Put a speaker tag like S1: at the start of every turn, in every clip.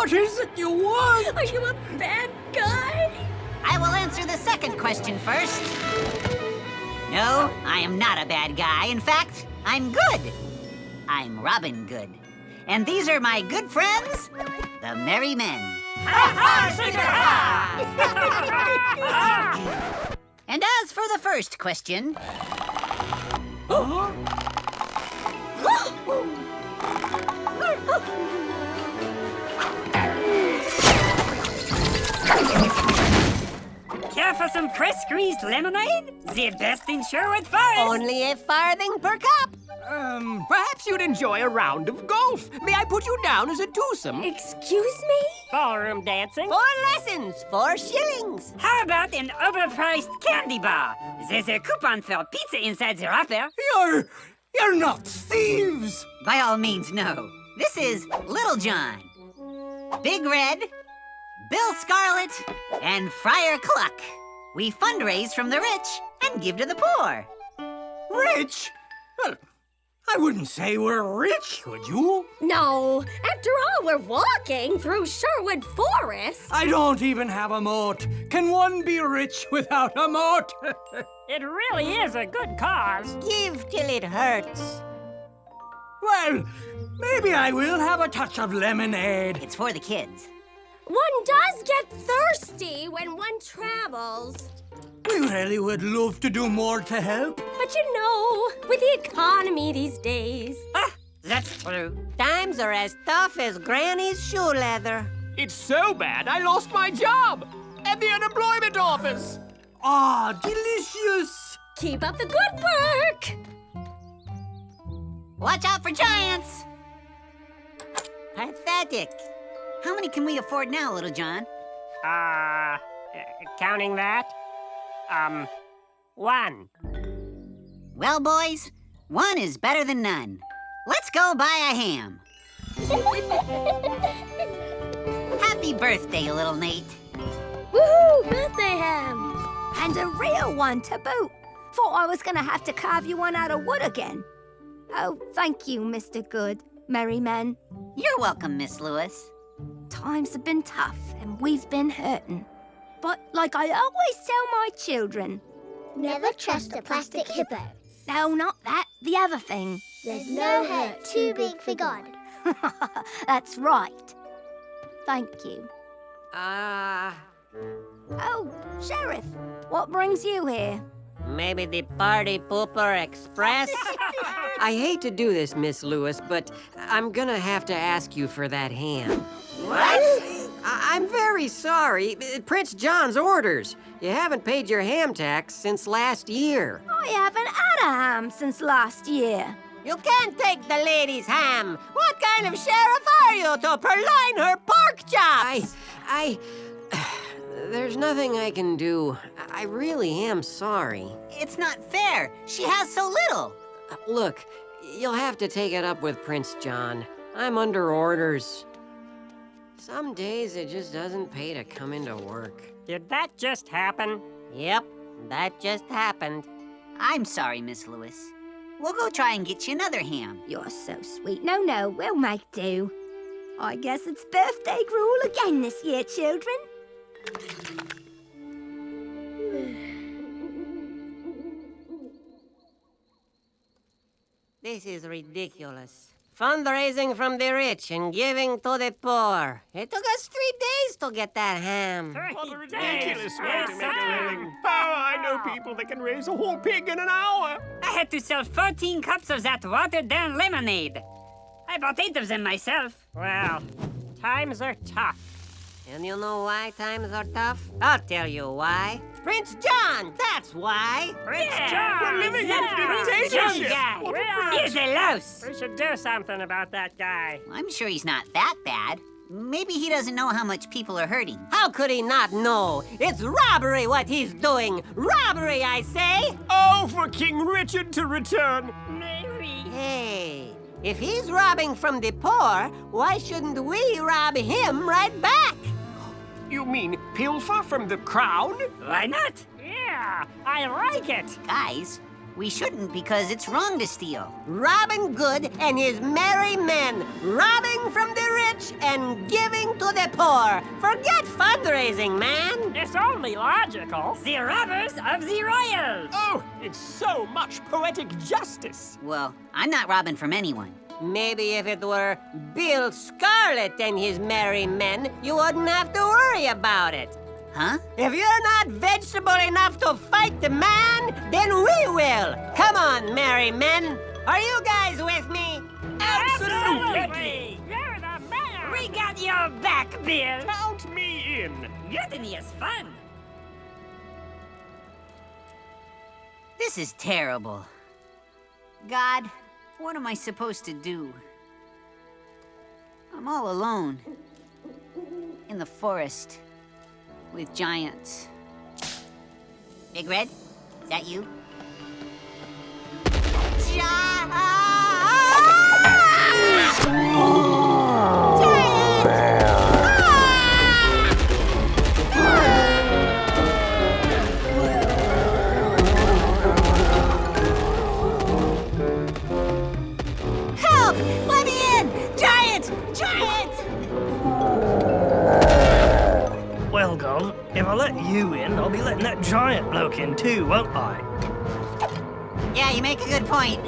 S1: What is it you want?
S2: Are you a bad guy?
S3: I will answer the second question first. No, I am not a bad guy. In fact, I'm good. I'm Robin Good. And these are my good friends, the Merry Men. And as for the first question...
S4: Care for some fresh squeezed lemonade? The best in Sherwood Forest.
S5: Only a farthing per cup.
S1: Perhaps you'd enjoy a round of golf. May I put you down as a twosome?
S2: Excuse me?
S4: Ballroom dancing.
S5: 4 lessons, 4 shillings.
S4: How about an overpriced candy bar? There's a coupon for pizza inside the wrapper.
S1: You're not thieves.
S3: By all means, no. This is Little John, Big Red, Bill Scarlet, and Friar Cluck. We fundraise from the rich and give to the poor.
S1: Rich? Well, I wouldn't say we're rich, would you?
S2: No. After all, we're walking through Sherwood Forest.
S1: I don't even have a moat. Can one be rich without a moat?
S4: It really is a good cause.
S5: Give till it hurts.
S1: Well, maybe I will have a touch of lemonade.
S3: It's for the kids.
S2: One does get thirsty when one travels.
S1: We really would love to do more to help.
S2: But you know, with the economy these days.
S4: That's true.
S5: Times are as tough as Granny's shoe leather.
S6: It's so bad I lost my job at the unemployment office.
S1: Ah, delicious.
S2: Keep up the good work.
S3: Watch out for giants.
S5: Pathetic.
S3: How many can we afford now, Little John?
S4: Counting that? 1.
S3: Well, boys, 1 is better than none. Let's go buy a ham. Happy birthday, little Nate.
S2: Woohoo! Birthday ham.
S7: And a real one to boot. Thought I was gonna have to carve you one out of wood again. Oh, thank you, Mr. Good, Merry Men.
S3: You're welcome, Miss Lewis.
S7: Times have been tough and we've been hurting. But like I always tell my children...
S8: Never trust a plastic hippo.
S7: No, not that. The other thing.
S8: There's no hurt too big for God.
S7: That's right. Thank you. Oh, Sheriff, what brings you here?
S5: Maybe the Party Pooper Express? I hate to do this, Miss Lewis, but I'm gonna have to ask you for that ham.
S3: What?
S5: I'm very sorry. Prince John's orders. You haven't paid your ham tax since last year.
S7: I haven't had a ham since last year.
S5: You can't take the lady's ham. What kind of sheriff are you to purloin her pork chops? There's nothing I can do. I really am sorry.
S3: It's not fair. She has so little.
S5: Look, you'll have to take it up with Prince John. I'm under orders. Some days it just doesn't pay to come into work.
S4: Did that just happen?
S5: Yep, that just happened.
S3: I'm sorry, Miss Lewis. We'll go try and get you another ham.
S7: You're so sweet. No, we'll make do. I guess it's birthday gruel again this year, children.
S5: This is ridiculous. Fundraising from the rich and giving to the poor. It took us 3 days to get that ham.
S6: What a ridiculous way to make a living. Oh, I know people that can raise a whole pig in an hour.
S4: I had to sell 14 cups of that watered-down lemonade. I bought 8 of them myself. Well, times are tough.
S5: And you know why times are tough? I'll tell you why. Prince John, that's why.
S4: Prince John!
S6: We're living in
S4: Prince
S6: dictatorship.
S4: John guy!
S6: What a
S4: He's a louse! We should do something about that guy.
S3: I'm sure he's not that bad. Maybe he doesn't know how much people are hurting.
S5: How could he not know? It's robbery what he's doing. Robbery, I say.
S6: Oh, for King Richard to return.
S4: Mary.
S5: Hey, if he's robbing from the poor, why shouldn't we rob him right back?
S6: You mean pilfer from the crown?
S4: Why not? Yeah, I like it.
S3: Guys, We shouldn't because it's wrong to steal.
S5: Robin Good and his merry men, robbing from the rich and giving to the poor. Forget fundraising, man.
S4: It's only logical. The robbers of the royals.
S6: Oh, it's so much poetic justice.
S3: Well, I'm not robbing from anyone.
S5: Maybe if it were Bill Scarlet and his merry men, you wouldn't have to worry about it.
S3: Huh?
S5: If you're not vegetable enough to fight the man, then we will. Come on, merry men. Are you guys with me?
S4: Absolutely! You're the man! We got your back, Bill!
S6: Count me in.
S4: Mutiny is fun!
S3: This is terrible. God, what am I supposed to do? I'm all alone. In the forest. With giants. Big Red, is that you? Help! Let me in! Giants! Giants!
S9: Well, Gov, if I let you in, I'll be letting that giant bloke in too, won't I?
S3: Yeah, you make a good point.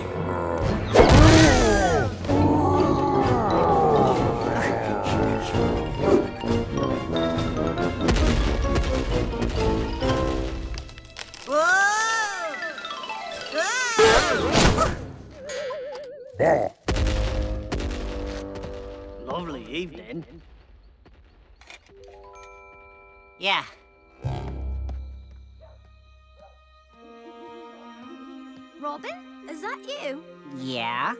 S9: Lovely evening.
S3: Yeah.
S7: Robin, is that you?
S3: Yeah?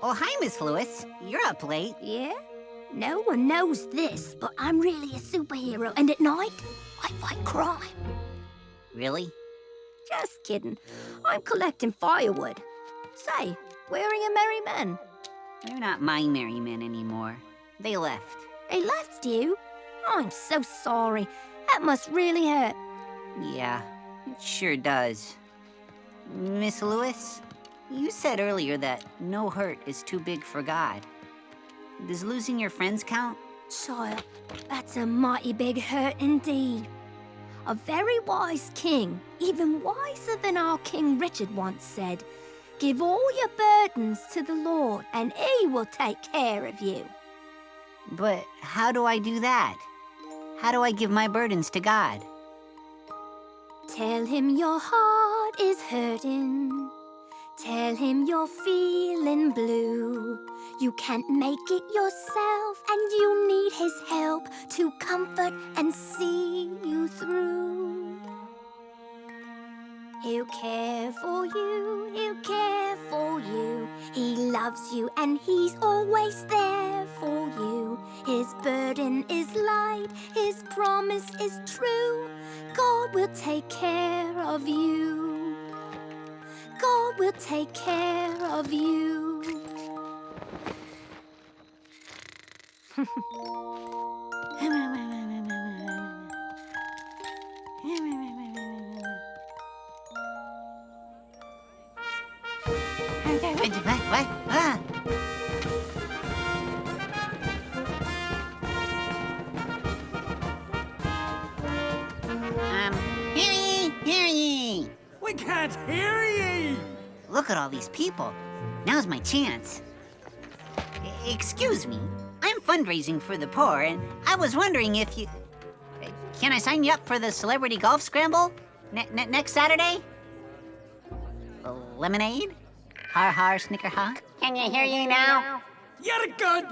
S3: Oh, hi, Miss Lewis. You're up late.
S7: Yeah? No one knows this, but I'm really a superhero, and at night, I fight crime.
S3: Really?
S7: Just kidding. I'm collecting firewood. Say, where are your merry men?
S3: They're not my merry men anymore. They left.
S7: They left you? I'm so sorry. That must really hurt.
S3: Yeah, it sure does. Miss Lewis, you said earlier that no hurt is too big for God. Does losing your friends count?
S7: Child, that's a mighty big hurt indeed. A very wise king, even wiser than our King Richard once said, "Give all your burdens to the Lord, and he will take care of you."
S3: But how do I do that? How do I give my burdens to God?
S7: Tell him your heart is hurting. Tell him you're feeling blue. You can't make it yourself, and you need his help to comfort and see you through. He'll care for you, he'll care for you. He loves you and he's always there for you. His burden is light, his promise is true. God will take care of you. God will take care of you.
S3: What? Ah. Hear ye!
S1: We can't hear ye!
S3: Look at all these people. Now's my chance. Excuse me, I'm fundraising for the poor, and I was wondering if you... Can I sign you up for the celebrity golf scramble? Next Saturday? Lemonade? Har har, snicker ha.
S10: Can you hear you now?
S1: You're good!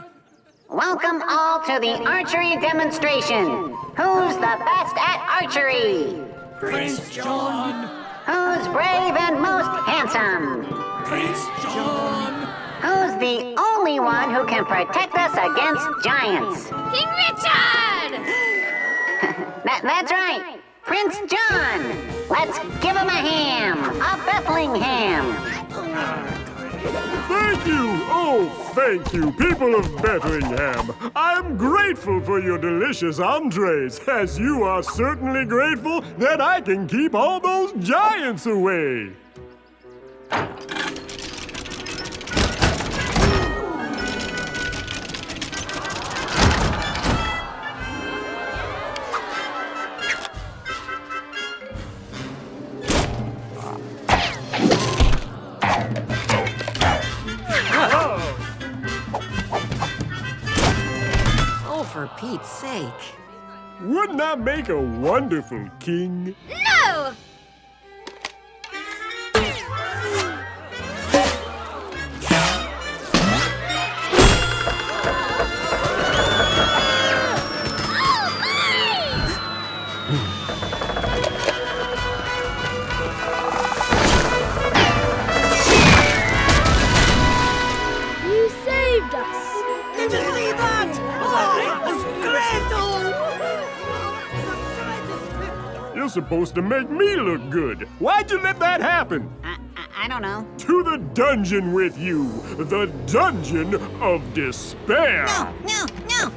S10: Welcome all to the archery demonstration. Who's the best at archery?
S1: Prince John!
S10: Who's brave and most handsome?
S1: Prince John!
S10: Who's the only one who can protect us against giants?
S2: King Richard!
S10: That's right, Prince John. Let's give him a ham, a Bethlehem.
S6: Thank you! Oh, thank you, people of Bethlehem. I'm grateful for your delicious entrees, as you are certainly grateful that I can keep all those giants away.
S5: Oh, for Pete's sake.
S6: Wouldn't I make a wonderful king?
S2: No!
S7: You saved us.
S1: Did you see that? Oh, it was great!
S6: You're supposed to make me look good. Why'd you let that happen?
S3: I don't know.
S6: To the dungeon with you. The dungeon of despair.
S3: No, no, no!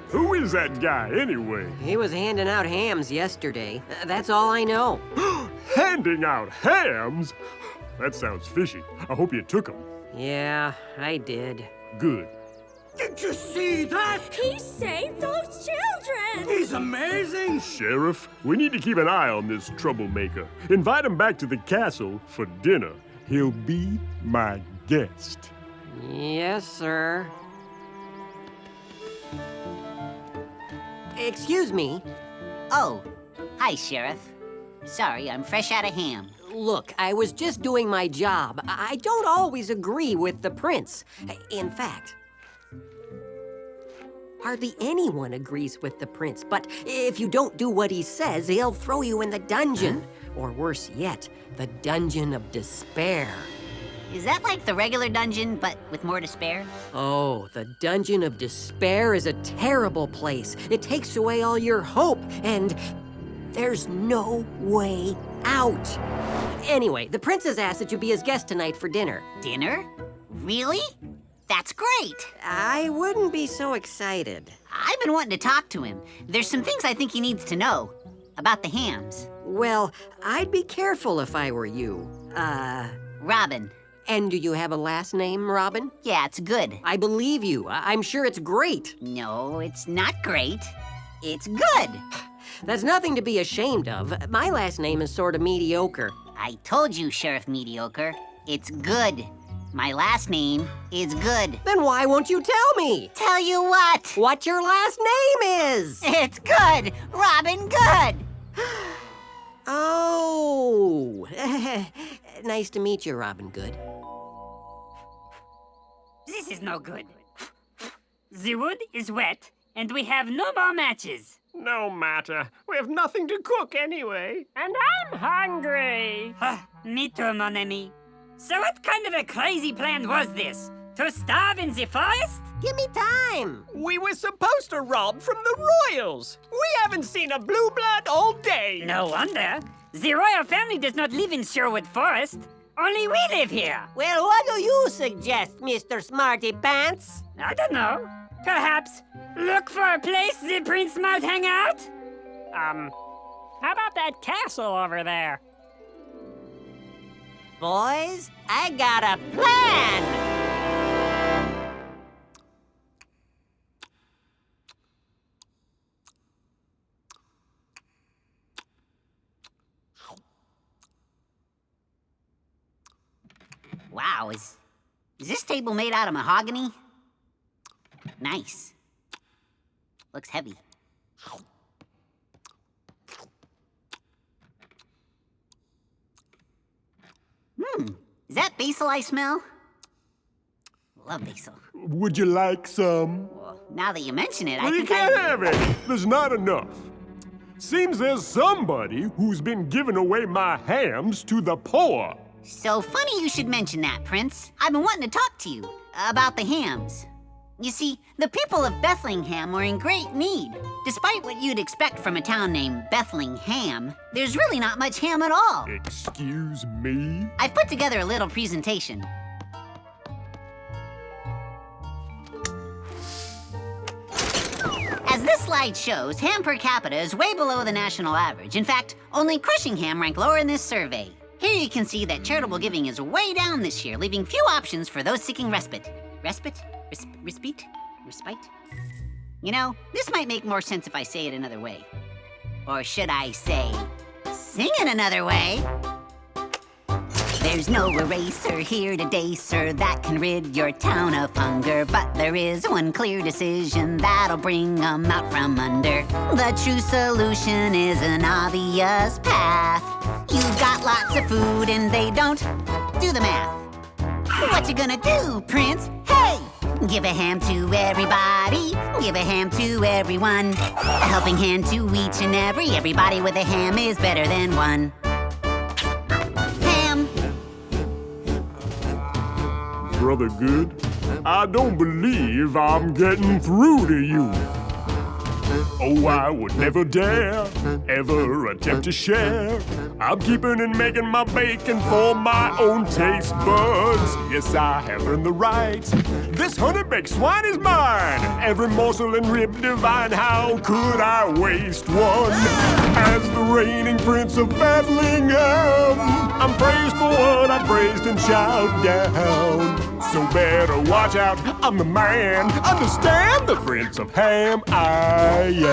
S6: Who is that guy, anyway?
S5: He was handing out hams yesterday. That's all I know.
S6: Handing out hams? That sounds fishy. I hope you took them.
S5: Yeah, I did.
S6: Good.
S1: Did you see that?
S2: He saved those children!
S1: He's amazing!
S6: Sheriff, we need to keep an eye on this troublemaker. Invite him back to the castle for dinner. He'll be my guest.
S5: Yes, sir. Excuse me.
S3: Oh, hi, Sheriff. Sorry, I'm fresh out of ham.
S5: Look, I was just doing my job. I don't always agree with the prince. In fact, hardly anyone agrees with the prince. But if you don't do what he says, he'll throw you in the dungeon. Or worse yet, the dungeon of despair.
S3: Is that like the regular dungeon, but with more despair?
S5: Oh, the dungeon of despair is a terrible place. It takes away all your hope, and there's no way out. Anyway, the prince has asked that you be his guest tonight for dinner.
S3: Dinner? Really? That's great.
S5: I wouldn't be so excited.
S3: I've been wanting to talk to him. There's some things I think he needs to know about the hams.
S5: Well, I'd be careful if I were you.
S3: Robin.
S5: And do you have a last name, Robin?
S3: Yeah, it's good.
S5: I believe you. I'm sure it's great.
S3: No, it's not great. It's good.
S5: That's nothing to be ashamed of. My last name is sort of mediocre.
S3: I told you, Sheriff Mediocre. It's good. My last name is good.
S5: Then why won't you tell me?
S3: Tell you what?
S5: What your last name is?
S3: It's good. Robin Good.
S5: Oh. Nice to meet you, Robin Good.
S4: This is no good. The wood is wet, and we have no more matches.
S9: No matter. We have nothing to cook anyway.
S4: And I'm hungry. Me too, mon ami. So what kind of a crazy plan was this? To starve in the forest?
S5: Give me time.
S9: We were supposed to rob from the royals. We haven't seen a blue blood all day.
S4: No wonder. The royal family does not live in Sherwood Forest. Only we live here.
S5: Well, what do you suggest, Mr. Smarty Pants?
S4: I don't know. Perhaps look for a place the prince might hang out? How about that castle over there?
S5: Boys, I got a plan!
S3: Wow, is this table made out of mahogany? Nice. Looks heavy. Is that basil I smell? Love basil.
S6: Would you like some?
S3: Well, now that you mention it, I
S6: Well, you
S3: think
S6: can't have it. There's not enough. Seems there's somebody who's been giving away my hams to the poor.
S3: So funny you should mention that, Prince. I've been wanting to talk to you about the hams. You see, the people of Bethlehem were in great need. Despite what you'd expect from a town named Bethlehem, there's really not much ham at all.
S6: Excuse me?
S3: I've put together a little presentation. As this slide shows ham per capita is way below the national average. In fact, only crushing ham ranked lower in this survey. Here you can see that charitable giving is way down this year, leaving few options for those seeking respite. Respite? Respite? You know, this might make more sense if I say it another way. Or should I say, sing it another way? There's no eraser here today, sir, that can rid your town of hunger. But there is one clear decision that'll bring 'em out from under. The true solution is an obvious path. You've got lots of food and they don't do the math. What you gonna do, Prince? Hey! Give a ham to everybody, give a ham to everyone. A helping hand to each and everybody with a ham is better than one. Ham.
S6: Brother Good, I don't believe I'm getting through to you. Oh, I would never dare, ever attempt to share. I'm keeping and making my bacon for my own taste buds. Yes, I have earned the right. This honey-baked swine is mine. Every morsel and rib divine, how could I waste one? As the reigning prince of Bethlehem, I'm praised for what I praised and shout down. So better watch out, I'm the man. Understand, the prince of ham I am.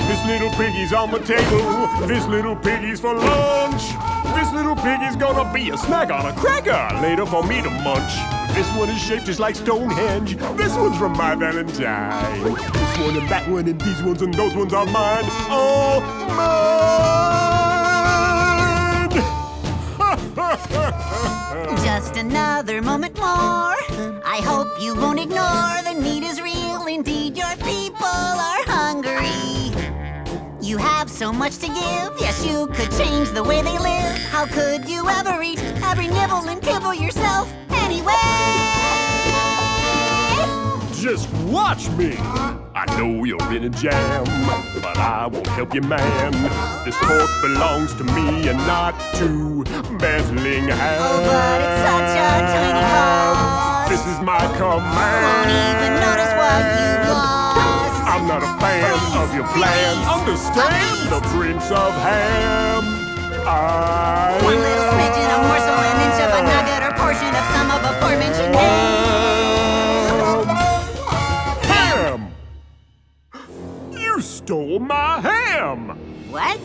S6: This little piggy's on the table. This little piggy's for lunch. This little piggy's gonna be a snack on a cracker later for me to munch. This one is shaped just like Stonehenge. This one's from my Valentine. This one and that one and these ones and those ones are mine. All mine!
S3: Just another moment more. I hope you won't ignore the need is real. Indeed, your people are hungry. You have so much to give. Yes, you could change the way they live. How could you ever eat every nibble and kibble yourself anyway?
S6: Just watch me. I know you're in a jam, but I won't help you, man. This pork belongs to me and not to Bethlehem.
S3: Oh, but it's such a tiny cost.
S6: This is my command.
S3: Won't even notice what you've lost.
S6: I'm not a fan of your plan. Understand, the Prince of Ham.
S3: One little smidgen, a morsel, an inch of a nugget, or portion of some of aforementioned ham.
S6: You stole my ham!
S3: What?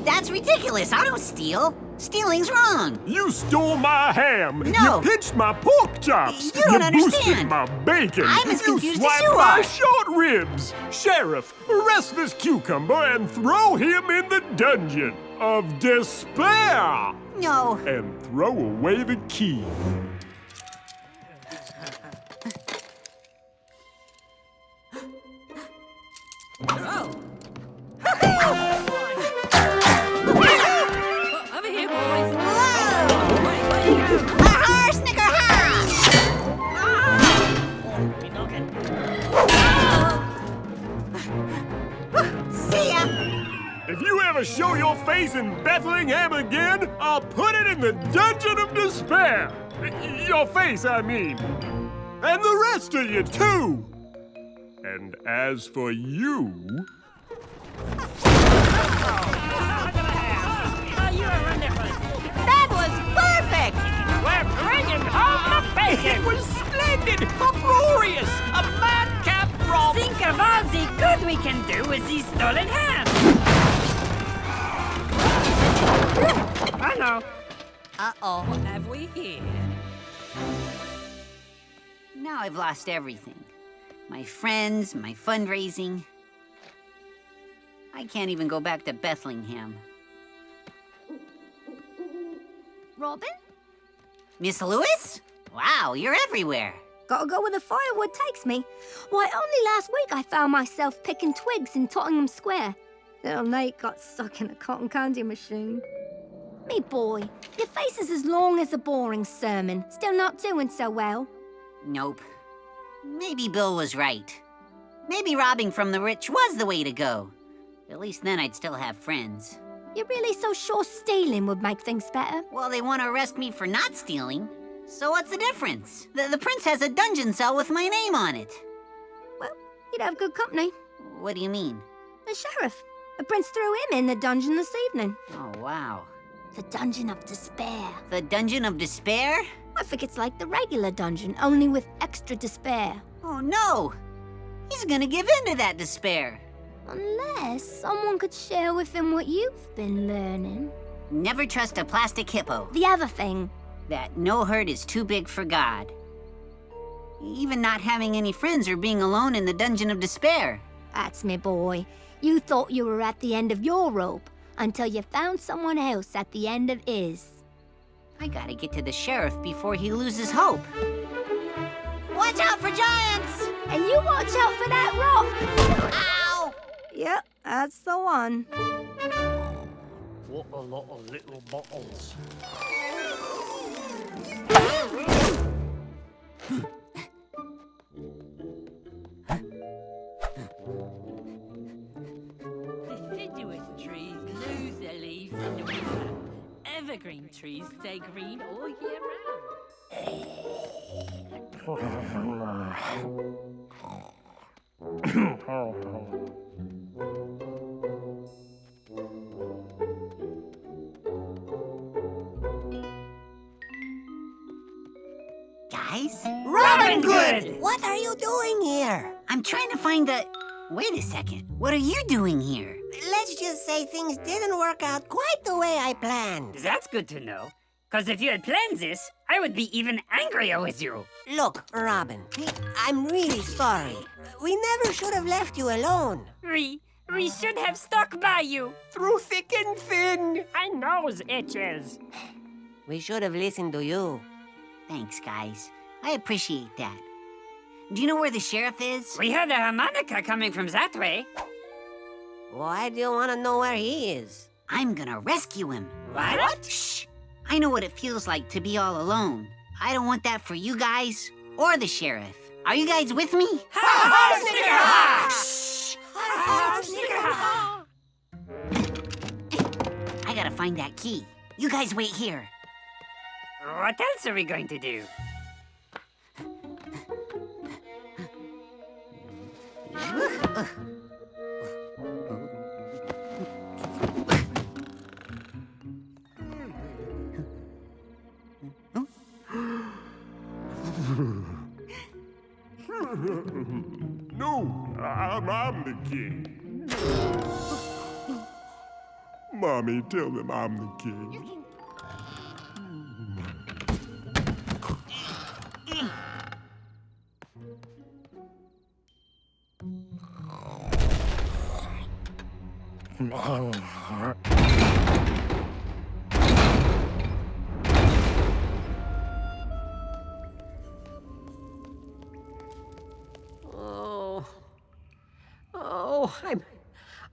S3: That's ridiculous. I don't steal. Stealing's wrong.
S6: You stole my ham.
S3: No.
S6: You pinched my pork chops.
S3: You don't
S6: boosted
S3: understand.
S6: my bacon.
S3: I'm as confused
S6: you
S3: as you
S6: swiped my
S3: are.
S6: short ribs. Sheriff, arrest this cucumber and throw him in the dungeon of despair.
S3: No.
S6: And throw away the key.
S5: Over here, boys.
S3: Ha-ha, snicker ha! See ya!
S6: If you ever show your face in Bethlehem again, I'll put it in the dungeon of despair. Your face, I mean. And the rest of you, too. And as for you...
S2: That was perfect!
S4: We're bringing home the bacon!
S1: It was splendid, uproarious, a madcap romp.
S4: Think of all the good we can do with these stolen hams! I know.
S3: Uh-oh.
S5: What have we here?
S3: Now I've lost everything. My friends, my fundraising. I can't even go back to Bethlehem.
S2: Robin?
S3: Miss Lewis? Wow, you're everywhere.
S7: Gotta go where the firewood takes me. Why, only last week I found myself picking twigs in Tottenham Square. Little Nate got stuck in a cotton candy machine. Me boy, your face is as long as a boring sermon. Still not doing so well.
S3: Nope. Maybe Bill was right. Maybe robbing from the rich was the way to go. At least then I'd still have friends.
S7: You're really so sure stealing would make things better?
S3: Well, they want to arrest me for not stealing. So what's the difference? The prince has a dungeon cell with my name on it.
S7: Well, you'd have good company.
S3: What do you mean?
S7: The sheriff. The prince threw him in the dungeon this evening.
S3: Oh, wow.
S7: The Dungeon of Despair.
S3: The Dungeon of Despair?
S7: I think it's like the regular dungeon, only with extra despair.
S3: Oh, no! He's gonna give in to that despair.
S7: Unless someone could share with him what you've been learning.
S3: Never trust a plastic hippo.
S7: The other thing.
S3: That no hurt is too big for God. Even not having any friends or being alone in the Dungeon of Despair.
S7: That's me, boy. You thought you were at the end of your rope until you found someone else at the end of his.
S3: I gotta get to the sheriff before he loses hope. Watch out for giants!
S7: And you watch out for that rock!
S3: Ow!
S7: Yep, that's the one.
S9: What a lot of little bottles.
S11: Deciduous trees lose their leaves in the winter. Evergreen trees stay green all year
S3: Guys?
S4: Robin Good!
S3: What are you doing here? I'm trying to find the... Wait a second. What are you doing here?
S12: Let's just say things didn't work out quite the way I planned.
S4: That's good to know. Because if you had planned this, I would be even angrier with you.
S12: Look, Robin, I'm really sorry. We never should have left you alone.
S4: We should have stuck by you.
S12: Through thick and thin.
S4: My nose itches.
S12: We should have listened to you.
S3: Thanks, guys. I appreciate that. Do you know where the sheriff is?
S4: We heard a harmonica coming from that way.
S12: Why do you want to know where he is?
S3: I'm gonna rescue him.
S4: What?
S3: Shh! I know what it feels like to be all alone. I don't want that for you guys or the sheriff. Are you guys with me?
S4: Ha ha, snicker ha!
S3: Shh!
S4: Ha ha, snicker ha!
S3: I gotta find that key. You guys wait here.
S4: What else are we going to do?
S6: No, I'm the king. Mommy, tell them I'm the king.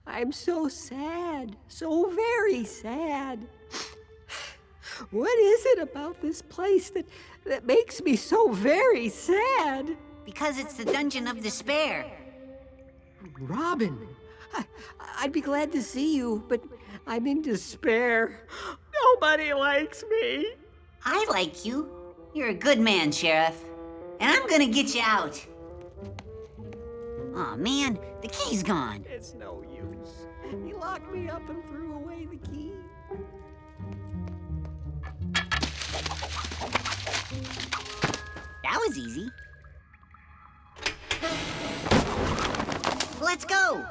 S5: I'm so sad, so very sad. What is it about this place that makes me so very sad?
S3: Because it's the Dungeon of Despair.
S5: Robin, I'd be glad to see you, but I'm in despair. Nobody likes me.
S3: I like you. You're a good man, Sheriff. And I'm gonna get you out. Aw, man, the key's gone.
S5: It's no use. He locked me up and threw away the key.
S3: That was easy. Let's go.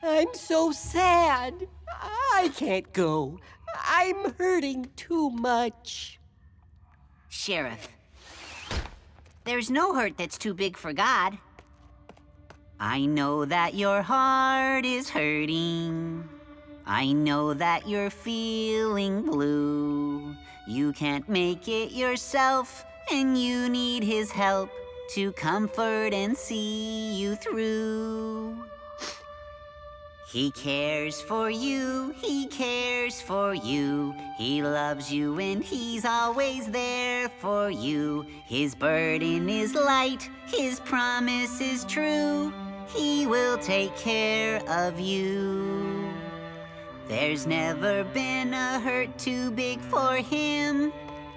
S5: I'm so sad. I can't go. I'm hurting too much.
S3: Sheriff, there's no hurt that's too big for God. I know that your heart is hurting. I know that you're feeling blue. You can't make it yourself, and you need his help to comfort and see you through. He cares for you, he cares for you. He loves you and he's always there for you. His burden is light, his promise is true. He will take care of you. There's never been a hurt too big for him.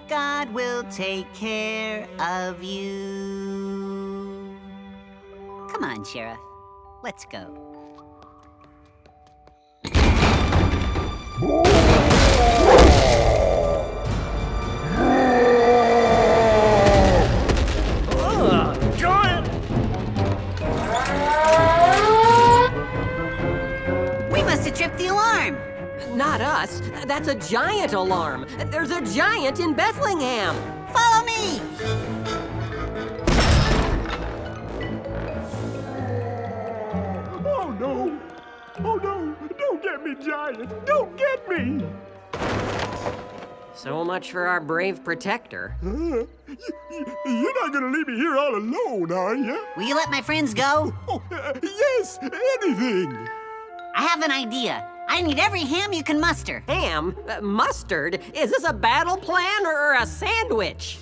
S3: God will take care of you. Come on, Sheriff. Let's go.
S9: Giant!
S3: We must have tripped the alarm.
S5: Not us. That's a giant alarm. There's a giant in Bethlehem.
S3: Follow me.
S6: Oh no! Oh no! Don't get me, Giant! Don't get me!
S5: So much for our brave protector.
S6: You're not gonna leave me here all alone, are you?
S3: Will you let my friends go?
S6: Oh, yes! Anything!
S3: I have an idea. I need every ham you can muster.
S5: Ham? Mustard? Is this a battle plan or a sandwich?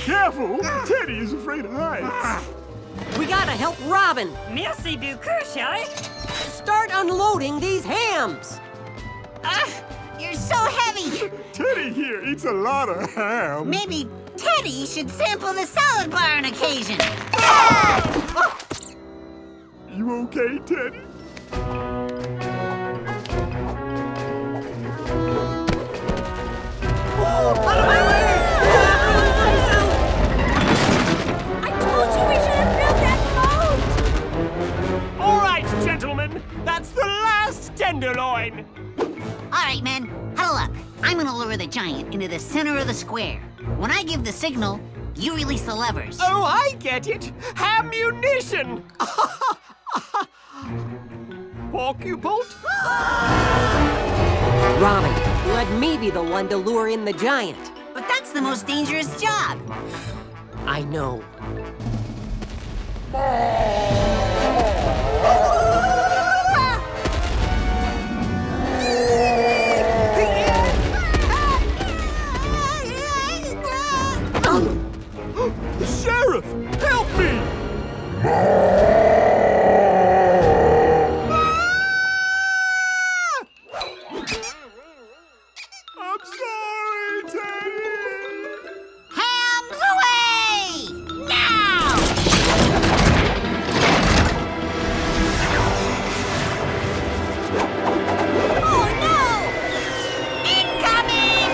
S6: Careful! Teddy is afraid of heights.
S5: We gotta help Robin.
S4: Merci beaucoup, Shelly.
S5: Start unloading these hams.
S3: You're so heavy.
S6: Teddy here eats a lot of ham.
S3: Maybe Teddy should sample the salad bar on occasion.
S6: You okay, Teddy?
S4: All right, gentlemen. That's the last tenderloin.
S3: All right, men, huddle up. I'm gonna lure the giant into the center of the square. When I give the signal, you release the levers.
S4: Oh, I get it. Ammunition. Porcupult?
S5: Robin, let me be the one to lure in the giant.
S3: But that's the most dangerous job.
S5: I know.
S6: Sheriff, help me! I'm sorry, Teddy!
S3: Hams away! Now! Oh no! Incoming!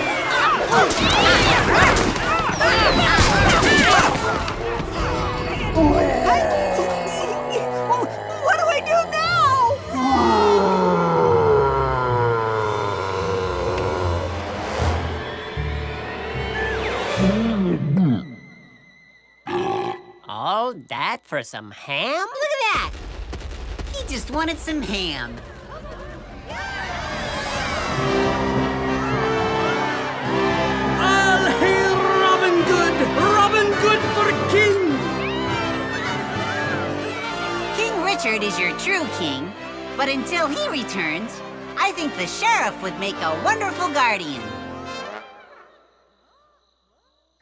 S3: What do I do now?
S5: All that for some ham?
S3: Look at that! He just wanted some ham.
S1: I'll hail Robin Good for king!
S3: King Richard is your true king, but until he returns, I think the sheriff would make a wonderful guardian.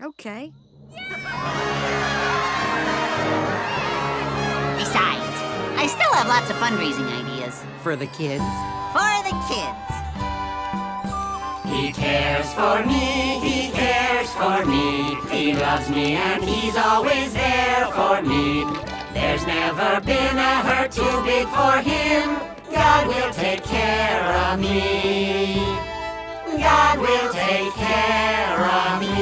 S2: Okay.
S3: Besides, I still have lots of fundraising ideas.
S5: For the kids.
S3: For the kids.
S13: He cares for me, he cares for me. He loves me and he's always there for me. There's never been a hurt too big for him. God will take care of me. God will take care of me.